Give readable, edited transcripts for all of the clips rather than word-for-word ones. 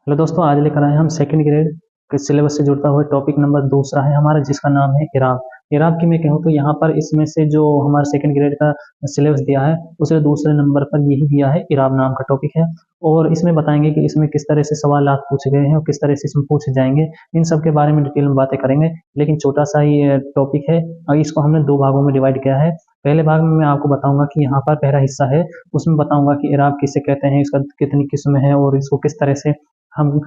Hello दोस्तों, आज लेकर आए हम सेकंड ग्रेड के सिलेबस से जुड़ता हुआ टॉपिक नंबर दूसरा है हमारा, जिसका नाम है इराब। इराब की मैं कहूँ तो यहाँ पर इसमें से जो हमारा सेकंड ग्रेड का सिलेबस दिया है उसे दूसरे नंबर पर यही दिया है, इराब नाम का टॉपिक है। और इसमें बताएंगे कि इसमें किस तरह से सवालात पूछे गए हैं और किस तरह से इसमें पूछे जाएंगे। इन सब के बारे में डिटेल में बातें करेंगे, लेकिन छोटा सा ही टॉपिक है और इसको हमने दो भागों में डिवाइड किया है। पहले भाग में मैं आपको बताऊंगा कि यहाँ पर पहला हिस्सा है, उसमें बताऊंगा कि इराब किसे कहते हैं, इसका कितनी किस्म है और इसको किस तरह से हम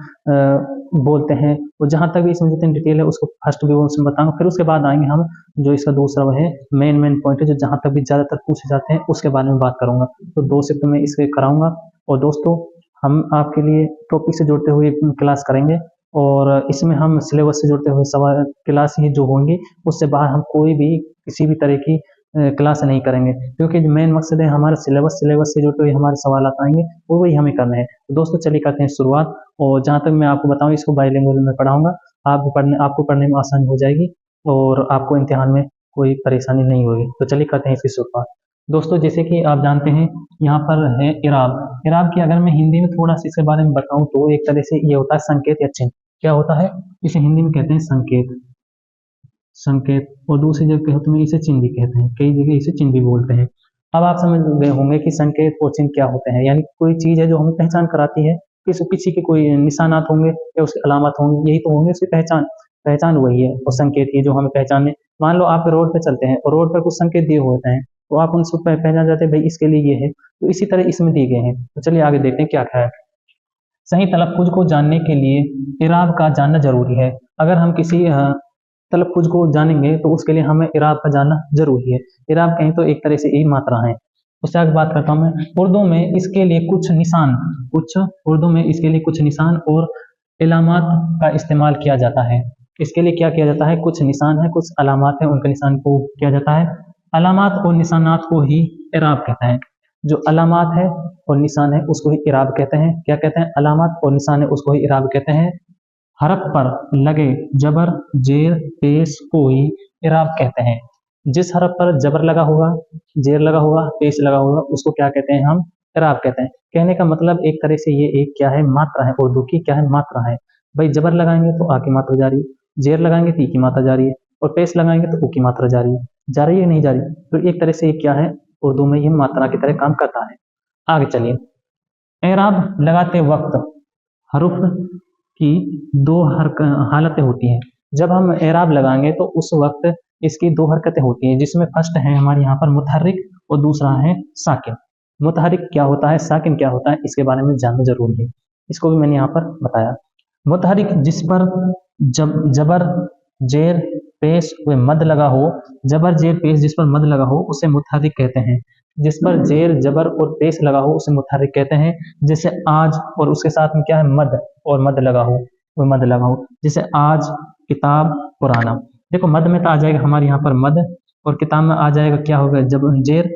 बोलते हैं। और जहाँ तक भी इसमें जितनी डिटेल है उसको फर्स्ट व्यू में बताऊंगा। फिर उसके बाद आएंगे हम जो इसका दूसरा वह है मेन पॉइंट है, जो जहाँ तक भी ज़्यादातर पूछे जाते हैं उसके बारे में बात करूंगा। तो दो शिफ्ट में इसके कराऊंगा। और दोस्तों, हम आपके लिए टॉपिक से जुड़ते हुए क्लास करेंगे और इसमें हम सिलेबस से जुड़ते हुए सवाल क्लास ही जो होंगी, उससे बाहर हम कोई भी किसी भी तरह की क्लास नहीं करेंगे, क्योंकि जो मेन मकसद है हमारा सिलेबस से जुड़ते हुए हमारे सवाल आएंगे वो वही हमें करने हैं। तो दोस्तों चलिए करते हैं शुरुआत। और जहाँ तक मैं आपको बताऊँ, इसको बाइलिंगुअल में पढ़ाऊंगा। आपको पढ़ने में आसानी हो जाएगी और आपको इम्तिहान में कोई परेशानी नहीं होगी। तो चलिए करते हैं इसकी शुरुआत। दोस्तों, जैसे कि आप जानते हैं यहाँ पर है इराब। इराब की अगर मैं हिंदी में थोड़ा सा इसके बारे में बताऊँ तो एक तरह से ये होता है संकेत या चिन्ह। क्या होता है? इसे हिंदी में कहते हैं संकेत। संकेत और दूसरी जगह तो इसे चिन्ह भी कहते हैं, कई जगह इसे चिन्ह भी बोलते हैं। अब आप समझ गए होंगे कि संकेत और चिन्ह क्या होते हैं। यानी कोई चीज है जो हमें पहचान कराती है, किसी के कोई निशानात होंगे या उसकी अलामत होंगी, यही तो होंगे उसकी पहचान। पहचान वही है और संकेत ही जो हमें पहचाने। मान लो आप रोड पे चलते हैं और रोड पर कुछ संकेत दिए होते हैं, तो आप उनसे पहचान जाते हैं भाई इसके लिए ये है। तो इसी तरह इसमें दिए गए हैं। तो चलिए आगे देखते हैं क्या क्या है। सही तलफ्फुज को जानने के लिए इराब का जानना जरूरी है। अगर हम किसी तलफ्फुज को जानेंगे तो उसके लिए हमें इराब का जानना जरूरी है। इराब कहें तो एक तरह से यही मात्रा है। उससे आगे बात करता हूँ मैं। उर्दू में इसके लिए कुछ निशान और इलामात का इस्तेमाल किया जाता है। इसके लिए क्या किया जाता है? कुछ निशान है, कुछ अलामात है, उनके निशान को किया जाता है। अलामात और निशानात को ही इराब कहते हैं। जो अलामात है और निशान है उसको ही इराब कहते हैं। क्या कहते हैं? अलामात और निशान है उसको ही इराब कहते हैं। हरफ पर लगे जबर, जेर, पेश को ही इराब कहते हैं। जिस हरफ पर जबर लगा होगा, जेर लगा होगा, पेश लगा होगा, उसको क्या कहते हैं? हम इराब कहते हैं। कहने का मतलब एक तरह से ये एक क्या है? मात्रा है। उर्दू की क्या है? मात्रा है। भाई जबर लगाएंगे तो आ की मात्रा जा रही है, जेर लगाएंगे तो ई की मात्रा जा रही है, और पेश लगाएंगे तो ऊ की मात्रा जा रही है। जा रही है नहीं जा रही? तो एक तरह से ये क्या है? उर्दू में ये मात्रा की तरह काम करता है। आगे चलिए। एराब लगाते वक्त हरूफ की दो हालतें होती हैं। जब हम एराब लगाएंगे तो उस वक्त इसकी दो हरकतें होती हैं, जिसमें फर्स्ट है हमारे यहाँ पर मुतहर्रिक और दूसरा है साकिन। मुतहर्रिक क्या होता है, साकिन क्या होता है, इसके बारे में जानना जरूरी है। इसको भी मैंने यहाँ पर बताया। मुतहर्रिक जिस पर जबर, जेर, पेश व मद लगा हो, जबर, जेर, पेश जिस पर मद लगा हो उसे मुतहर्रिक कहते हैं। जिस पर जेर, जबर और पेश लगा हो उसे मुतहर्रिक कहते हैं। जैसे आज और उसके साथ में क्या है? मद और मद लगा हो, वो मद लगा हो। जैसे आज, किताब, पुराना। देखो मद में तो आ जाएगा हमारे यहाँ पर मद, और किताब में आ जाएगा क्या होगा? जब जेर,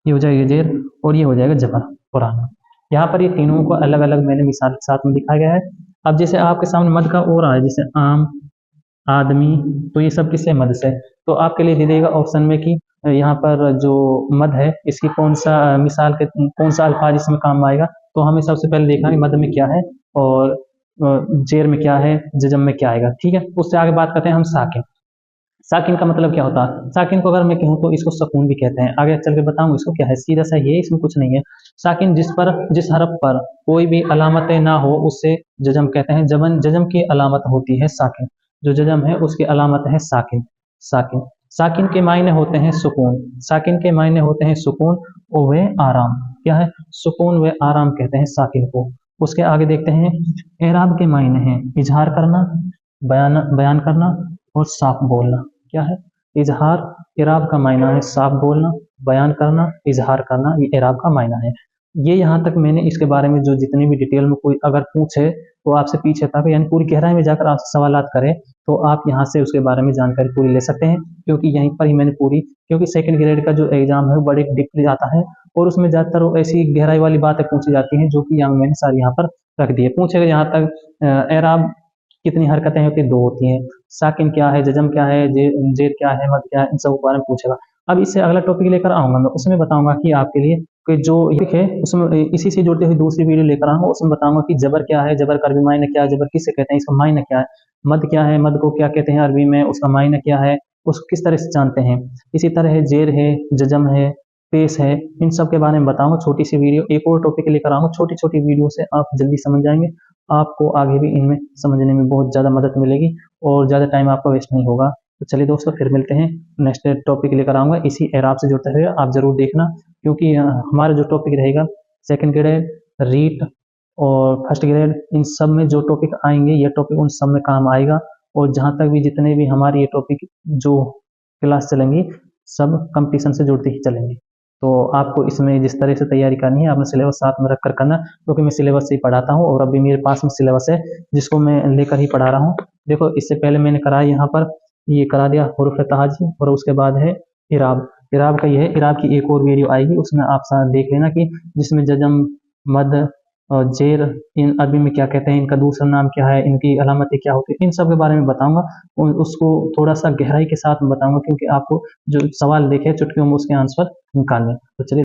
ये हो जाएगा जेर, और ये हो जाएगा जबर, पुराना। यहाँ पर ये तीनों को अलग अलग मैंने मिसाल के साथ में दिखाया गया है। अब जैसे आपके सामने मद का और आए, जैसे आम, आदमी, तो ये सब किससे? मद से। तो आपके लिए दे देगा ऑप्शन में कि यहाँ पर जो मद है इसकी कौन सा मिसाल के कौन सा अल्फाज इसमें काम आएगा। तो हमें सबसे पहले देखा कि मद में क्या है और जेर में क्या है, जजम में क्या आएगा। ठीक है, उससे आगे बात करते हैं हम साकिन। साकिन का मतलब क्या होता है? साकिन को अगर मैं कहूँ तो इसको सुकून भी कहते हैं। आगे चल के बताऊँ इसको क्या है। सीधा सा ये, इसमें कुछ नहीं है। साकिन जिस हरफ पर कोई भी अलामत ना हो उससे जजम कहते हैं। जजम की अलामत होती है साकिन। जो जजम है उसकी अलामत है साकिन। साकिन साकिन के मायने होते हैं सुकून। साकिन के मायने होते हैं सुकून और वे आराम। क्या है? सुकून व आराम कहते हैं साकिन को। उसके आगे देखते हैं। एराब के मायने हैं इजहार करना, बयान करना और साफ बोलना। क्या है? इजहार इराब का मायना है साफ बोलना, बयान करना, इजहार करना, ये इराब का मायना है। ये यहाँ तक मैंने इसके बारे में जो जितनी भी डिटेल में कोई अगर पूछे तो आपसे पीछे तक यानी पूरी गहराई में जाकर आपसे सवालात करे तो आप यहाँ से उसके बारे में जानकारी पूरी ले सकते हैं, क्योंकि यहीं पर ही मैंने पूरी, क्योंकि सेकंड ग्रेड का जो एग्जाम है वो बड़े डीपली जाता है और उसमें ज़्यादातर ऐसी गहराई वाली बातें पूछी जाती हैं जो कि यहाँ मैंने सारी यहाँ पर रख दी है। पूछेगा यहाँ तक एराब कितनी हरकतें होती हैं? दो होती हैं। साकिन क्या है, जजम क्या है, जेर क्या है, मद क्या है, इन सब के बारे में पूछेगा। अब इससे अगला टॉपिक लेकर आऊंगा मैं, उसमें बताऊंगा कि आपके लिए कि जो टॉपिक है उसमें इसी से जुड़ते हुए दूसरी वीडियो लेकर आऊँगा, उसमें बताऊंगा कि जबर क्या है, जबर का अरबी मायने क्या है, जबर किसे कहते हैं, इसका मायने क्या है, मद क्या है, मद को क्या कहते हैं अरबी में, उसका मायने क्या है, उसको किस तरह से जानते हैं। इसी तरह है जेर है, जजम है, पेश है, इन सब के बारे में बताऊंगा। छोटी सी वीडियो एक और टॉपिक लेकर आऊंगा, छोटी छोटी वीडियो से आप जल्दी समझ जाएंगे, आपको आगे भी इनमें समझने में बहुत ज़्यादा मदद मिलेगी और ज़्यादा टाइम आपका वेस्ट नहीं होगा। तो चलिए दोस्तों, फिर मिलते हैं, नेक्स्ट टॉपिक लेकर आऊँगा इसी एराब से जुड़ते हुए, आप ज़रूर देखना, क्योंकि हमारा जो टॉपिक रहेगा सेकंड ग्रेड, रीट और फर्स्ट ग्रेड, इन सब में जो टॉपिक आएंगे ये टॉपिक उन सब में काम आएगा। और जहाँ तक भी जितने भी हमारे ये टॉपिक जो क्लास चलेंगी सब कंपटीशन से जुड़ते ही चलेंगे। तो आपको इसमें जिस तरह से तैयारी करनी है, आपने सिलेबस साथ में रख कर करना, क्योंकि मैं सिलेबस से ही पढ़ाता हूँ और अभी मेरे पास में सिलेबस है जिसको मैं लेकर ही पढ़ा रहा हूँ। देखो, इससे पहले मैंने करा यहाँ पर ये करा दिया हुरूफ ताजी, और उसके बाद है इराब। इराब का ये है, इराब की एक और वीडियो आएगी, उसमें आप साथ देख लेना कि जिसमें जजम, मद और जेर इन अरबी में क्या कहते हैं, इनका दूसरा नाम क्या है, इनकी अलामतें क्या होती है, इन सब के बारे में बताऊंगा। उसको थोड़ा सा गहराई के साथ में बताऊंगा, क्योंकि आपको जो सवाल देखे चुटकियों में उसके आंसर निकालने। तो चलिए